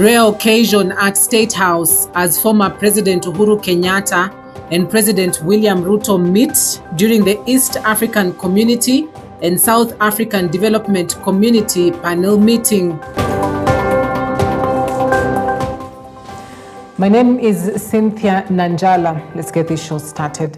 Rare occasion at State House as former President Uhuru Kenyatta and President William Ruto meet during the East African Community and South African Development Community panel meeting. My name is Cynthia Nanjala. Let's get this show started.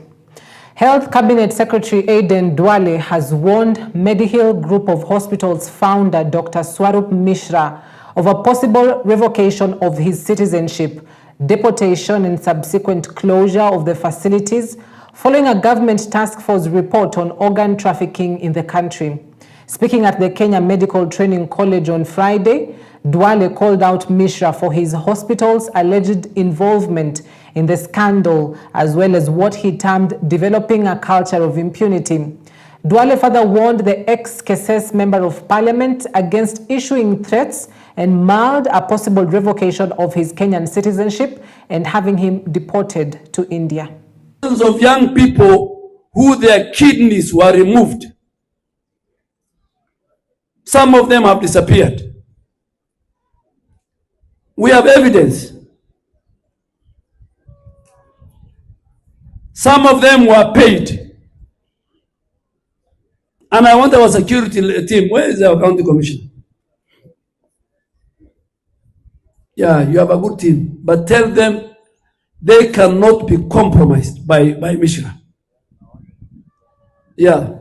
Health Cabinet Secretary Aden Duale has warned Medihill Group of Hospitals founder Dr. Swarup Mishra of a possible revocation of his citizenship, deportation and subsequent closure of the facilities following a government task force report on organ trafficking in the country. Speaking at the Kenya Medical Training College on Friday, Duale called out Mishra for his hospital's alleged involvement in the scandal, as well as what he termed developing a culture of impunity. Duale further warned the ex-Keses Member of Parliament against issuing threats and mailed a possible revocation of his Kenyan citizenship and having him deported to India. Of young people who their kidneys were removed. Some of them have disappeared. We have evidence. Some of them were paid. And I want our security team, where is our county commissioner? Yeah, you have a good team, but tell them they cannot be compromised by Mishra. Yeah.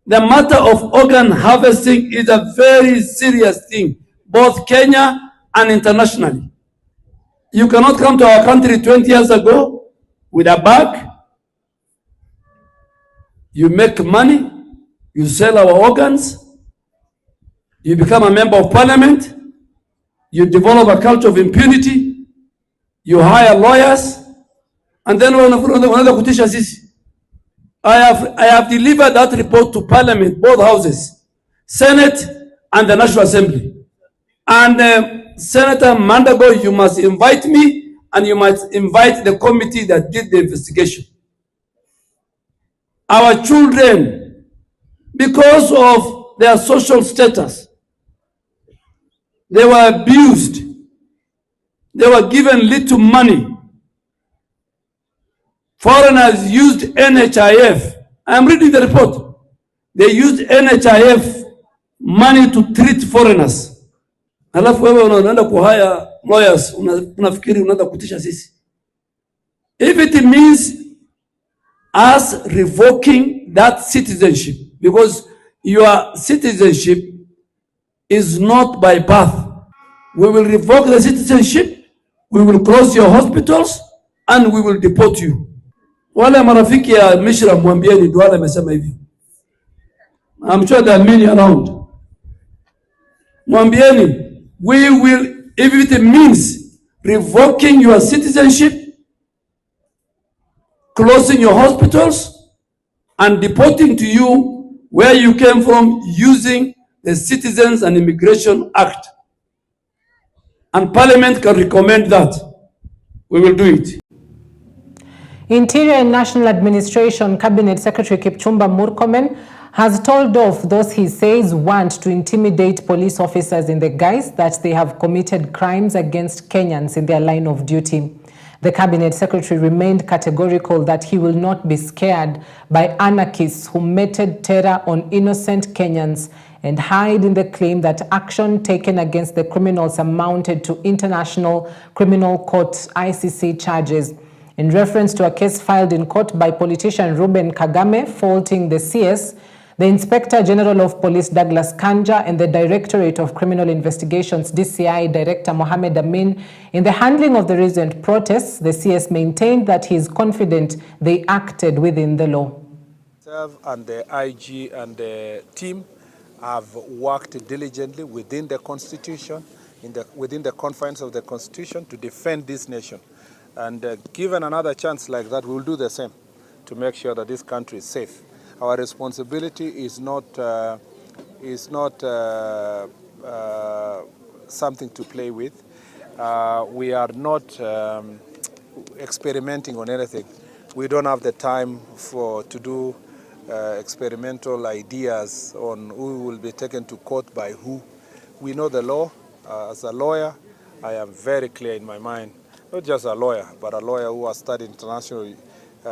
The matter of organ harvesting is a very serious thing, both Kenya and internationally. You cannot come to our country 20 years ago with a bag. You make money, you sell our organs, you become a member of parliament, you develop a culture of impunity, you hire lawyers, and then another kutisha sisi. I have delivered that report to Parliament, both houses, Senate and the National Assembly. And Senator Mandago, you must invite me and you must invite the committee that did the investigation. Our children, because of their social status, they were abused. They were given little money. Foreigners used NHIF. I'm reading the report. They used NHIF money to treat foreigners. Alafu wewe unaenda kuhaya lawyers, unafikiri unaenda kutisha sisi. If it means us revoking that citizenship, because your citizenship is not by birth, we will revoke the citizenship, we will close your hospitals, and we will deport you. Wale marafiki ya Mishra mwambieni Duale amesema hivyo. I'm sure there are many around. Mwambieni, we will, if it means revoking your citizenship, closing your hospitals, and deporting to you where you came from using the Citizens and Immigration Act. And Parliament can recommend that. We will do it. Interior and National Administration Cabinet Secretary Kipchumba Murkomen has told off those he says want to intimidate police officers in the guise that they have committed crimes against Kenyans in their line of duty. The Cabinet Secretary remained categorical that he will not be scared by anarchists who meted terror on innocent Kenyans and hide in the claim that action taken against the criminals amounted to International Criminal Court ICC charges. In reference to a case filed in court by politician Ruben Kagame faulting the CS, the Inspector General of Police Douglas Kanja and the Directorate of Criminal Investigations DCI Director Mohamed Amin in the handling of the recent protests, the CS maintained that he is confident they acted within the law. And the IG and the team have worked diligently within the Constitution, within the confines of the Constitution to defend this nation. And given another chance like that, we will do the same to make sure that this country is safe. Our responsibility is not something to play with. We are not experimenting on anything. We don't have the time to do experimental ideas on who will be taken to court by who. We know the law. As a lawyer, I am very clear in my mind, not just a lawyer, but a lawyer who has studied international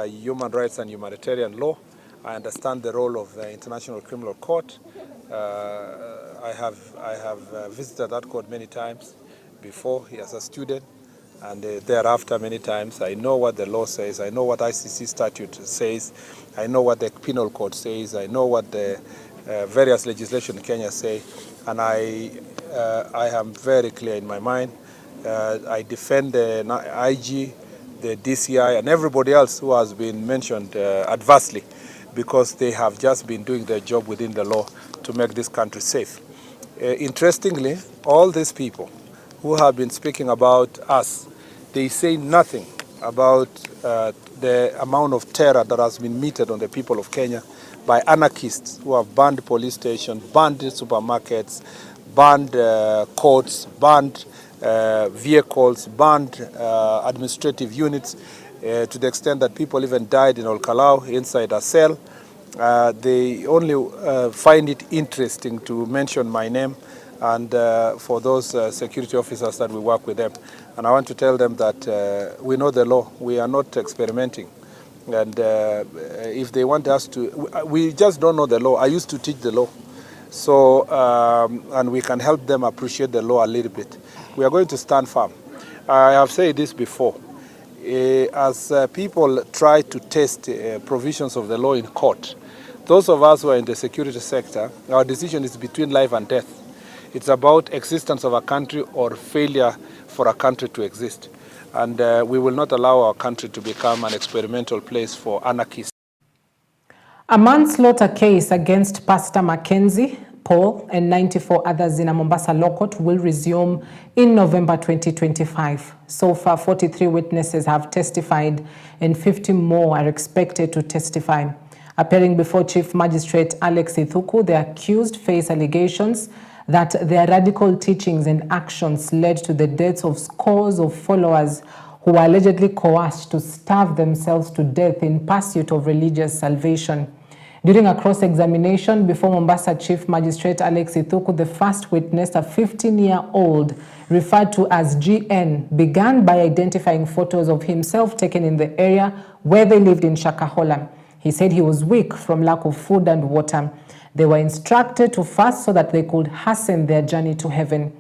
human rights and humanitarian law. I understand the role of the International Criminal Court. I have visited that court many times before as a student, and thereafter many times. I know what the law says. I know what ICC statute says. I know what the penal code says. I know what the various legislation in Kenya say, and I am very clear in my mind. I defend the IG, the DCI, and everybody else who has been mentioned adversely, because they have just been doing their job within the law to make this country safe. Interestingly, all these people who have been speaking about us, they say nothing about the amount of terror that has been meted on the people of Kenya by anarchists who have banned police stations, banned supermarkets, banned courts, banned vehicles, banned administrative units, to the extent that people even died in Olkalau inside a cell. They only find it interesting to mention my name and for those security officers that we work with them. And I want to tell them that we know the law. We are not experimenting. And if they want us to, we just don't know the law. I used to teach the law. So, and we can help them appreciate the law a little bit. We are going to stand firm. I have said this before. As people try to test provisions of the law in court, those of us who are in the security sector, our decision is between life and death. It's about existence of a country or failure for a country to exist. And we will not allow our country to become an experimental place for anarchists. A manslaughter case against Pastor Mackenzie, Paul, and 94 others in a Mombasa law court will resume in November 2025. So far, 43 witnesses have testified and 50 more are expected to testify. Appearing before Chief Magistrate Alex Ithuku, the accused face allegations that their radical teachings and actions led to the deaths of scores of followers who were allegedly coerced to starve themselves to death in pursuit of religious salvation. During a cross-examination before Mombasa Chief Magistrate Alex Ithuku, the first witness, a 15-year-old referred to as GN, began by identifying photos of himself taken in the area where they lived in Shakahola. He said he was weak from lack of food and water. They were instructed to fast so that they could hasten their journey to heaven.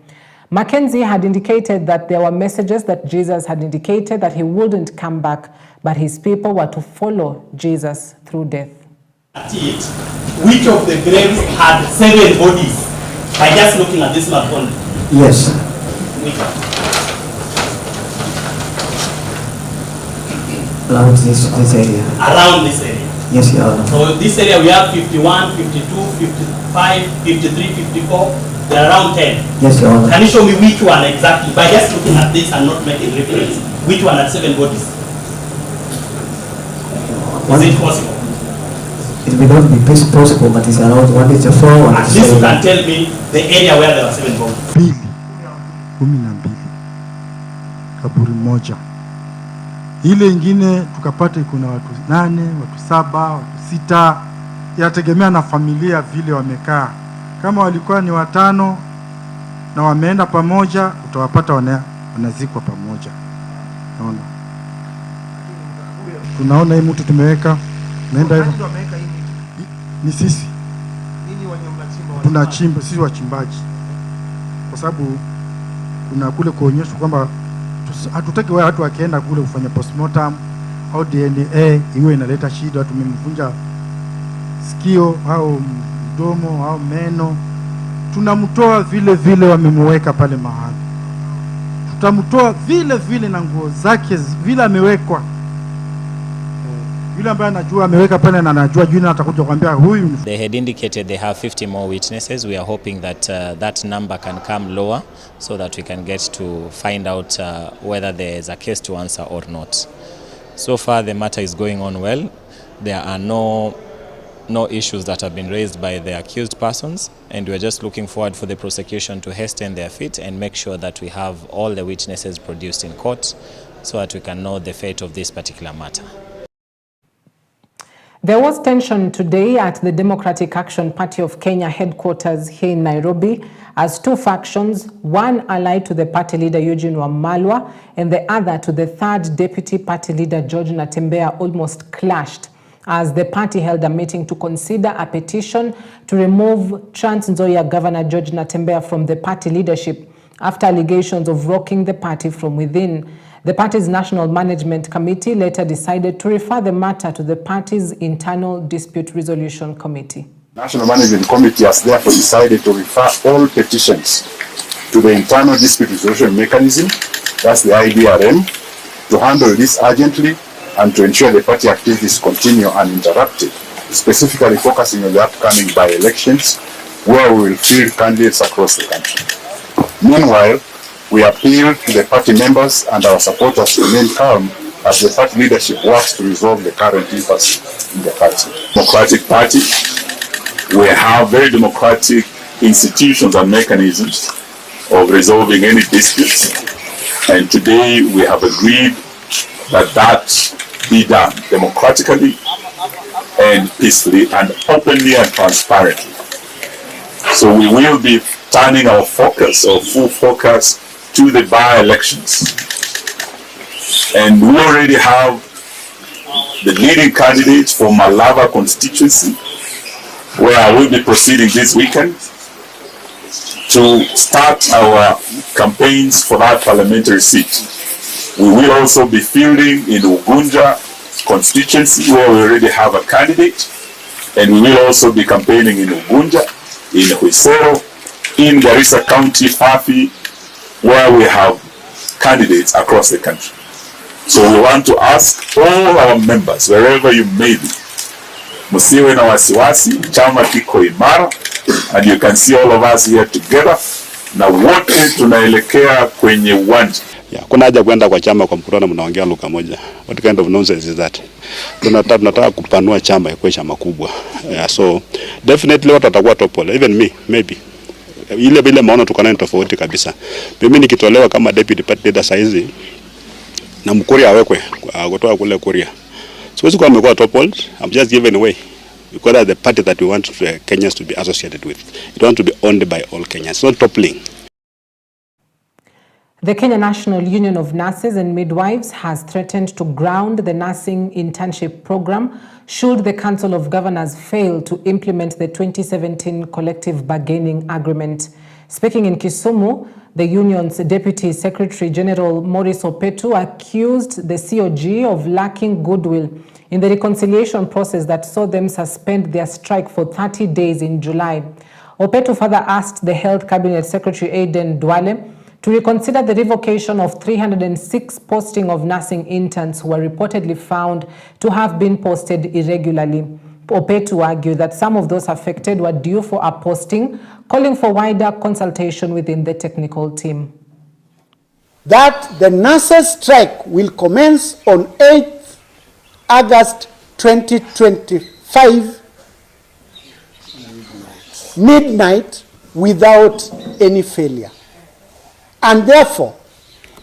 Mackenzie had indicated that there were messages that Jesus had indicated that he wouldn't come back, but his people were to follow Jesus through death. Which of the graves had 7 bodies? By just looking at this map only. Yes. Which one? Around this area. Around this area. Yes, Your Honor. So this area we have 51, 52, 55, 53, 54. They're around 10. Yes, Your Honor. Can you show me which one exactly? By just looking at this and not making reference, which one had 7 bodies? Is it possible? It may not be possible, but it's around 1 is 4, 1 At is least you 7. can tell me the area where there were 7 bodies. 12 kaburi moja. Ile ingine tukapata kuna watu 8, watu 7, watu 6. Yategemea na familia vile wamekaa. Kama walikuwa ni 5 na wameenda pamoja, utawapata wanazikwa pamoja. Naona. Tunaona hii mtu tumeweka naenda hivyo. Ni sisi. Nini wanyamachimba? Tunachimba sisi wachimbaji. Kwa sababu kuna kule kuonyesha kwamba hatutaki watu wakienda kule kufanya postmortem au DNA iwe inaleta shida, watu wamemvunja sikio au mdomo au meno. Tunamtoa vile vile wamemweka pale mahali. Tutamtoa vile vile na nguo zake vile amewekwa. Yule ambaye anajua ameweka pale na anajua jina atakuja kuambia huyu. They had indicated they have 50 more witnesses. We are hoping that that number can come lower so that we can get to find out whether there is a case to answer or not. So far the matter is going on well. There are no issues that have been raised by the accused persons, and we are just looking forward for the prosecution to hasten their feet and make sure that we have all the witnesses produced in court so that we can know the fate of this particular matter. There was tension today at the Democratic Action Party of Kenya headquarters here in Nairobi as two factions, one allied to the party leader Eugene Wamalwa and the other to the third deputy party leader George Natembeya, almost clashed as the party held a meeting to consider a petition to remove Trans Nzoia Governor George Natembeya from the party leadership after allegations of rocking the party from within. The party's National Management Committee later decided to refer the matter to the party's Internal Dispute Resolution Committee. National Management Committee has therefore decided to refer all petitions to the Internal Dispute Resolution Mechanism, that's the IDRM, to handle this urgently and to ensure the party activities continue uninterrupted, specifically focusing on the upcoming by-elections where we will field candidates across the country. Meanwhile, we appeal to the party members and our supporters to remain calm as the party leadership works to resolve the current impasse in the party. Democratic Party, we have very democratic institutions and mechanisms of resolving any disputes, and today we have agreed that that be done democratically and peacefully and openly and transparently. So we will be turning our focus, our full focus, to the by-elections. And we already have the leading candidates for Malava constituency, where I will be proceeding this weekend to start our campaigns for that parliamentary seat. We will also be fielding in Ugunja constituency, where we already have a candidate, and we will also be campaigning in Ugunja, in Huisero, in Garissa County, Fafi, where we have candidates across the country. So we want to ask all our members, wherever you may be, musiwe na wasiwasi, chama kiko imara, and you can see all of us here together, na wote tunaelekea kwenye uwanja. Kuna haja kwenda kwa chama kwa mkutano mnaongea lugha moja. What kind of nonsense is that? Tunataka kupanua chama ikuwe chama kubwa. So definitely watu watakuwa topol, even me, maybe. Ile vile maono tuko nayo tofauti kabisa. Mimi nikitolewa kama deputy party leader saizi na Mkuria awekwe kutoka kule Kuria. So sisi kwa amekuwa toppled, I'm just giving away because that's the party that we want Kenyans to be associated with. It want to be owned by all Kenyans. It's not toppling. The Kenya National Union of Nurses and Midwives has threatened to ground the nursing internship program should the Council of Governors fail to implement the 2017 collective bargaining agreement. Speaking in Kisumu, the union's Deputy Secretary General Maurice Opetu accused the COG of lacking goodwill in the reconciliation process that saw them suspend their strike for 30 days in July. Opetu further asked the Health Cabinet Secretary Aden Duale to reconsider the revocation of 306 posting of nursing interns who were reportedly found to have been posted irregularly. Opetu argued that some of those affected were due for a posting, calling for wider consultation within the technical team. That the nurses' strike will commence on 8th August 2025, midnight, without any failure. And therefore,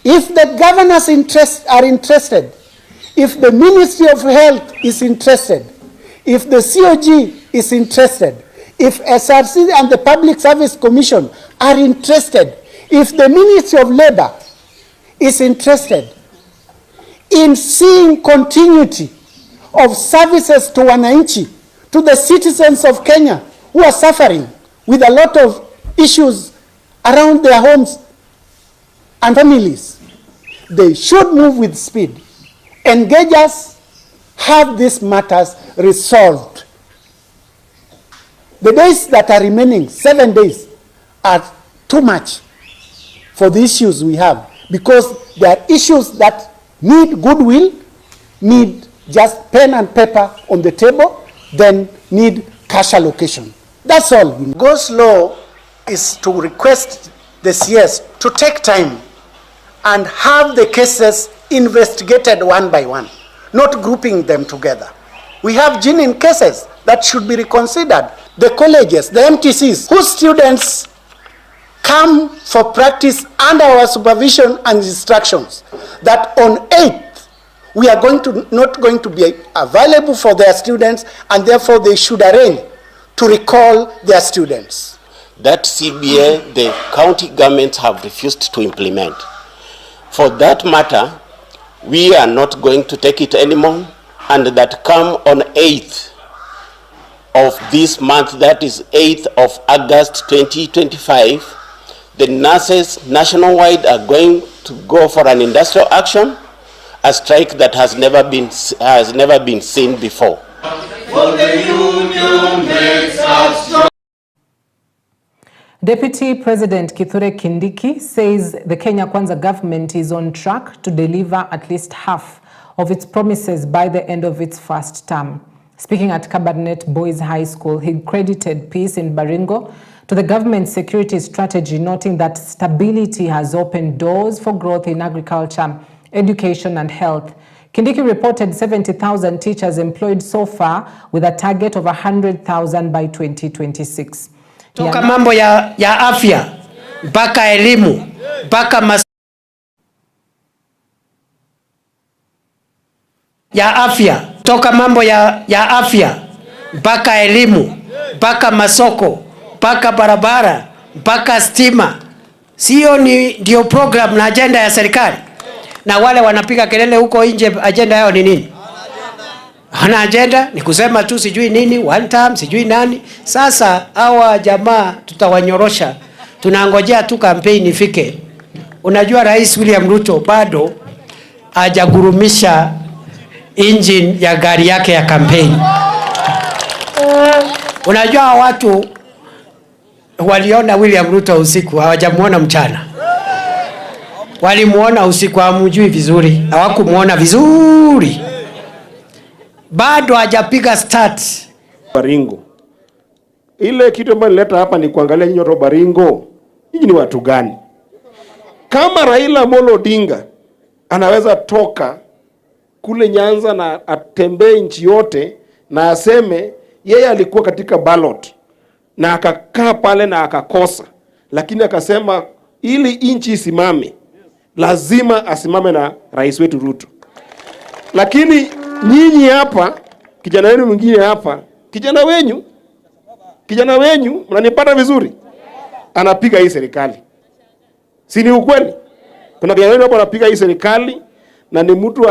if the governors are interested, if the Ministry of Health is interested, if the COG is interested, if SRC and the Public Service Commission are interested, if the Ministry of Labor is interested in seeing continuity of services to wananchi, to the citizens of Kenya who are suffering with a lot of issues around their homes and families, they should move with speed, engage us, have these matters resolved. The days that are remaining, 7 days, are too much for the issues we have, because there are issues that need goodwill, need just pen and paper on the table, then need cash allocation. That's all. Go's law is to request the CS to take time and have the cases investigated one by one, not grouping them together. We have genuine cases that should be reconsidered. The colleges, the MTCs, whose students come for practice under our supervision and instructions, that on 8th we are not going to be available for their students, and therefore they should arrange to recall their students. That CBA, the county governments have refused to implement. For that matter, we are not going to take it anymore, and that come on 8th of this month, that is 8th of August 2025, the nurses nationwide are going to go for an industrial action, a strike that has never been seen before. For the union makes us strong. Deputy President Kithure Kindiki says the Kenya Kwanza government is on track to deliver at least half of its promises by the end of its first term. Speaking at Cabernet Boys High School, he credited peace in Baringo to the government's security strategy, noting that stability has opened doors for growth in agriculture, education and health. Kindiki reported 70,000 teachers employed so far, with a target of 100,000 by 2026. Toka mambo ya afya, mpaka elimu, mpaka ya afya, toka mambo ya afya, mpaka elimu, mpaka masoko, mpaka barabara, mpaka stima. Sio ndio program na agenda ya serikali? Na wale wanapiga kelele huko nje, agenda yao ni nini? Hana agenda, ni kusema tu sijui nini, one time, sijui nani. Sasa hawa jamaa tutawanyorosha. Tunangojea tu kampeni ifike. Unajua Rais William Ruto bado hajagurumisha engine ya gari yake ya kampeni. Unajua watu waliona William Ruto usiku, hawajamuona mchana. Walimuona usiku, hamjui vizuri, hawakumuona vizuri. Bado hajapiga start. Baringo. Ile kitu ambayo nileta hapa ni kuangalia nyinyi watu Baringo. Nyinyi ni watu gani? Kama Raila Amolo Odinga anaweza toka kule Nyanza na atembee nchi yote na aseme yeye alikuwa katika ballot na akakaa pale na akakosa, lakini akasema ili nchi isimame lazima asimame na rais wetu Ruto. Lakini nyinyi hapa, kijana wenu mwingine hapa, kijana wenyu, mnanipata vizuri? Anapiga hii serikali. Si ni ukweli? Kuna kijana wenu hapa anapiga hii serikali na ni mtu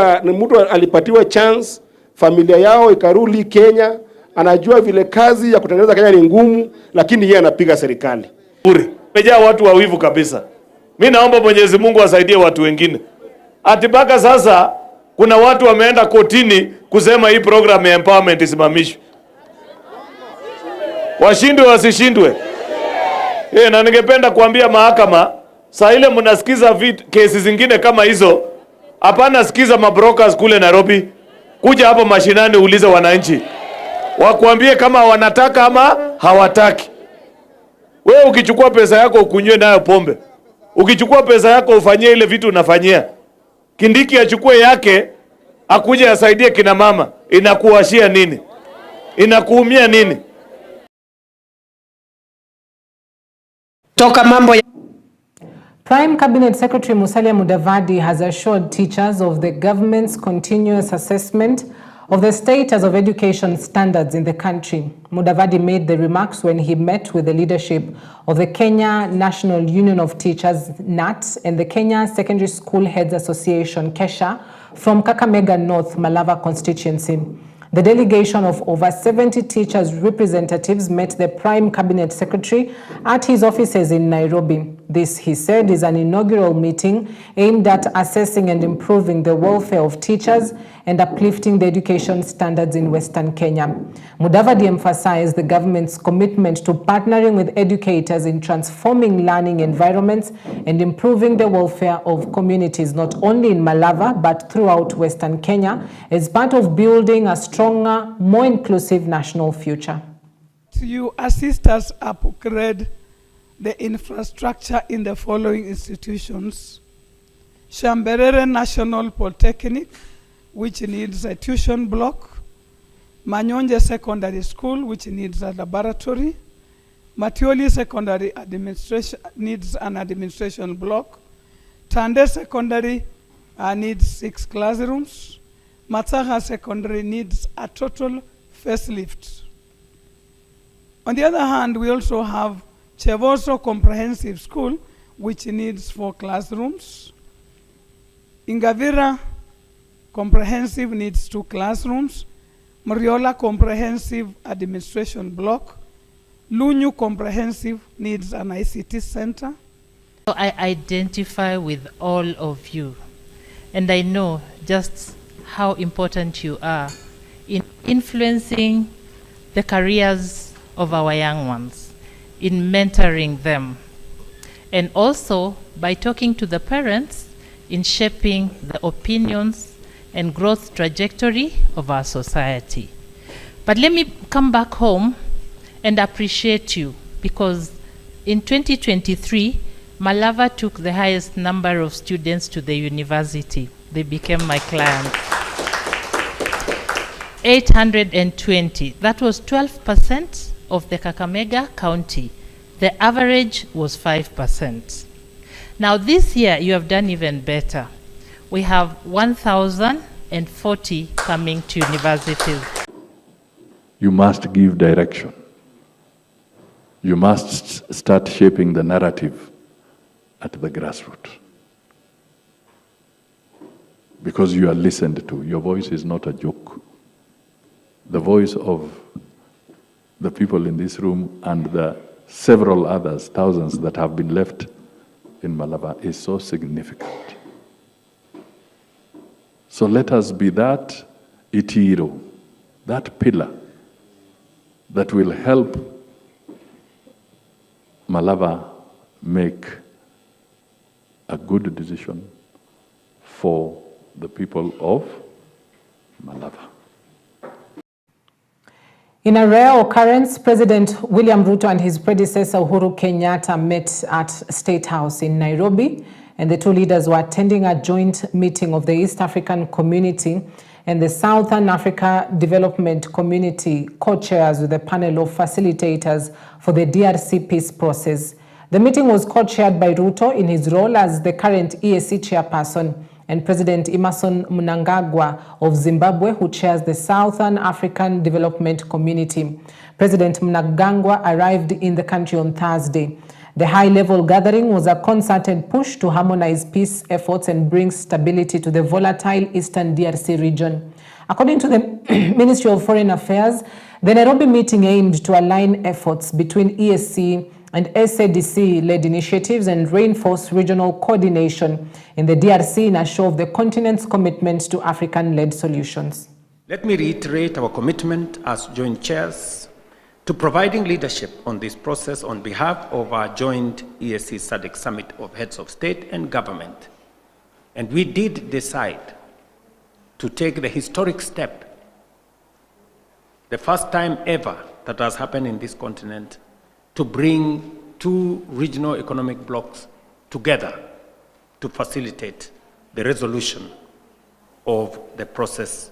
alipatiwa chance, familia yao ikarudi Kenya, anajua vile kazi ya kutengeneza Kenya ni ngumu, lakini yeye anapiga serikali. Umejaa watu wawivu kabisa. Mimi naomba Mwenyezi Mungu asaidie watu wengine. Atibaka sasa kuna watu wameenda kotini kusema hii program ya empowerment isimamishwe. Washindwe wasishindwe. Na ningependa kuambia mahakama, saa ile mnasikiza kesi zingine kama hizo, hapana sikiza mabrokers kule Nairobi. Kuja hapo mashinani ulize wananchi. Wakuambie kama wanataka ama hawataki. Wewe ukichukua pesa yako ukunywe nayo pombe. Ukichukua pesa yako ufanyie ile vitu unafanyia. Kindiki achukue yake, akuje asaidie kina mama. Inakuwashia nini? Inakuumia nini? Toka mambo ya Prime Cabinet Secretary Musalia Mudavadi has assured teachers of the government's continuous assessment of the status of education standards in the country. Mudavadi made the remarks when he met with the leadership of the Kenya National Union of Teachers, NAT, and the Kenya Secondary School Heads Association, KESHA, from Kakamega North, Malava constituency. The delegation of over 70 teachers representatives met the Prime Cabinet Secretary at his offices in Nairobi. This, he said, is an inaugural meeting aimed at assessing and improving the welfare of teachers and uplifting the education standards in Western Kenya. Mudavadi emphasized the government's commitment to partnering with educators in transforming learning environments and improving the welfare of communities, not only in Malava, but throughout Western Kenya, as part of building a stronger, more inclusive national future. You assist us upgrade the infrastructure in the following institutions: Shamberere National Polytechnic, which needs a tuition block; Manyonje Secondary School, which needs a laboratory; Matioli Secondary Administration needs an administration block; Tande Secondary needs 6 classrooms; Matsaga Secondary needs a total facelift. On the other hand, we also have Chevoso Comprehensive School, which needs 4 classrooms. Ingavira Comprehensive needs 2 classrooms. Moriola Comprehensive Administration Block. Lunyu Comprehensive needs an ICT center. So I identify with all of you, and I know just how important you are in influencing the careers of our young ones, in mentoring them, and also by talking to the parents in shaping the opinions and growth trajectory of our society. But let me come back home and appreciate you, because in 2023, Malava took the highest number of students to the university. They became my clients. 820. That was 12% of the Kakamega County. The average was 5%. Now this year, you have done even better. We have 1,040 coming to universities. You must give direction. You must start shaping the narrative at the grassroots. Because you are listened to. Your voice is not a joke. The voice of the people in this room and the several others, thousands that have been left in Malava, is so significant. So let us be that itiro, that pillar that will help Malava make a good decision for the people of Malava. In a rare occurrence, President William Ruto and his predecessor Uhuru Kenyatta met at State House in Nairobi, and the two leaders were attending a joint meeting of the East African Community and the Southern Africa Development Community co-chairs with a panel of facilitators for the DRC peace process. The meeting was co-chaired by Ruto in his role as the current EAC chairperson, and President Emmerson Mnangagwa of Zimbabwe, who chairs the Southern African Development Community. President Mnangagwa arrived in the country on Thursday. The high-level gathering was a concerted push to harmonize peace efforts and bring stability to the volatile eastern DRC region. According to the Ministry of Foreign Affairs, the Nairobi meeting aimed to align efforts between EAC and SADC-led initiatives and reinforce regional coordination in the DRC in a show of the continent's commitment to African-led solutions. Let me reiterate our commitment as joint chairs to providing leadership on this process on behalf of our joint EAC SADC Summit of Heads of State and Government. And we did decide to take the historic step, the first time ever that has happened in this continent, to bring two regional economic blocs together to facilitate the resolution of the process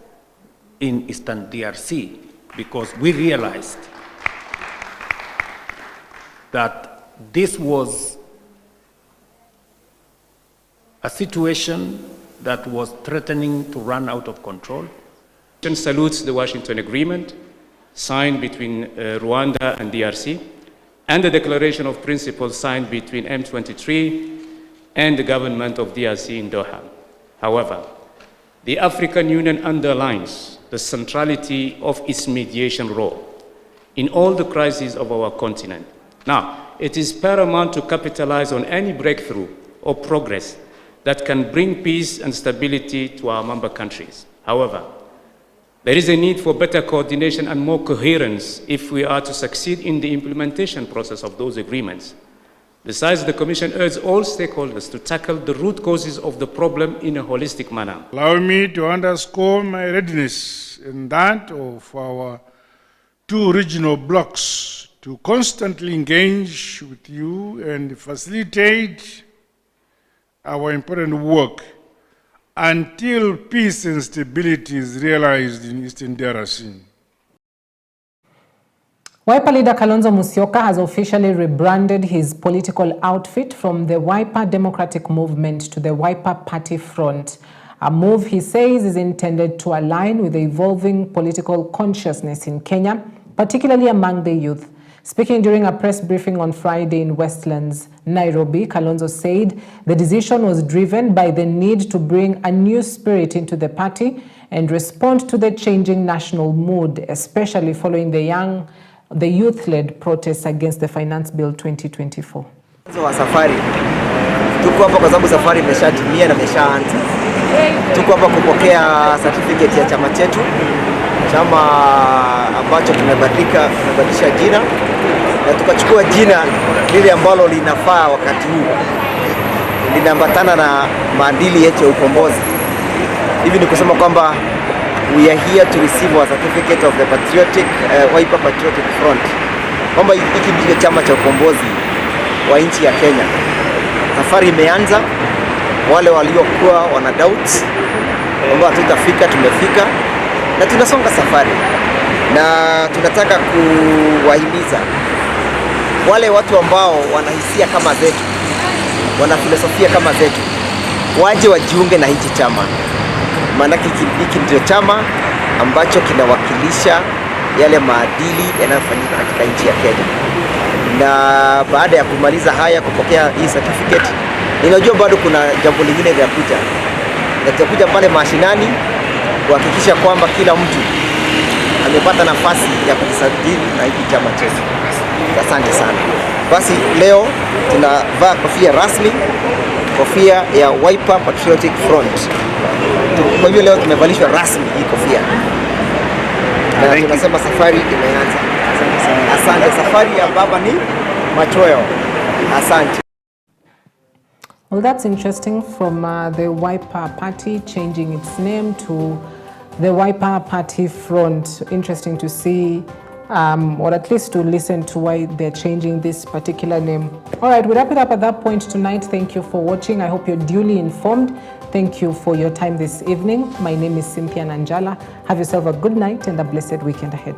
in Eastern DRC, because we realized that this was a situation that was threatening to run out of control. Salutes the Washington Agreement signed between Rwanda and DRC, and the Declaration of Principles signed between M23 and the government of DRC in Doha. However, the African Union underlines the centrality of its mediation role in all the crises of our continent. Now, it is paramount to capitalize on any breakthrough or progress that can bring peace and stability to our member countries. However, there is a need for better coordination and more coherence if we are to succeed in the implementation process of those agreements. Besides, the Commission urges all stakeholders to tackle the root causes of the problem in a holistic manner. Allow me to underscore my readiness and that of our two regional blocs to constantly engage with you and facilitate our important work until peace and stability is realized in Eastern DRC. Wiper leader Kalonzo Musyoka has officially rebranded his political outfit from the Wiper Democratic Movement to the Wiper Party Front. A move, he says, is intended to align with the evolving political consciousness in Kenya, particularly among the youth. Speaking during a press briefing on Friday in Westlands, Nairobi, Kalonzo said the decision was driven by the need to bring a new spirit into the party and respond to the changing national mood, especially following the youth-led protests against the Finance Bill 2024. Wa safari tuko hapa kwa sababu safari imeshatimia na imeshaanza. Tuko hapa kupokea certificate ya chama chetu, chama ambacho tumebadilisha jina na tukachukua jina lile ambalo linafaa wakati huu, linaambatana na maadili yetu ya ukombozi. Hivi ni kusema kwamba we are here to receive our certificate of the Wiper Patriotic Front, kwamba hiki ndio chama cha ukombozi wa nchi ya Kenya. Safari imeanza. Wale waliokuwa wana doubts kwamba tutafika, tumefika na tunasonga safari, na tunataka kuwahimiza wale watu ambao wanahisia kama zetu, wana filosofia kama zetu, waje wajiunge na hichi chama. Maana hiki ndio chama ambacho kinawakilisha yale maadili yanayofanyika katika nchi ya Kenya. Na baada ya kumaliza haya, kupokea hii certificate, ninajua bado kuna jambo lingine linakuja. Na tutakuja pale mashinani kuhakikisha kwamba kila mtu amepata nafasi ya kujisajili na hiki chama chetu. Asante sana. Basi leo tunavaa kofia rasmi, kofia ya Wiper Patriotic Front. Kwa hivyo leo tumevalishwa rasmi hii kofia. Na tunasema safari imeanza. Asante. Safari ya baba ni machweo. Asante. Well, that's interesting, from the Wiper Party changing its name to the Wiper Party Front. Interesting to see, or at least to listen to why they're changing this particular name. All right, we wrap it up at that point tonight. Thank you for watching. I hope you're duly informed. Thank you for your time this evening. My name is Cynthia Nanjala. Have yourself a good night and a blessed weekend ahead.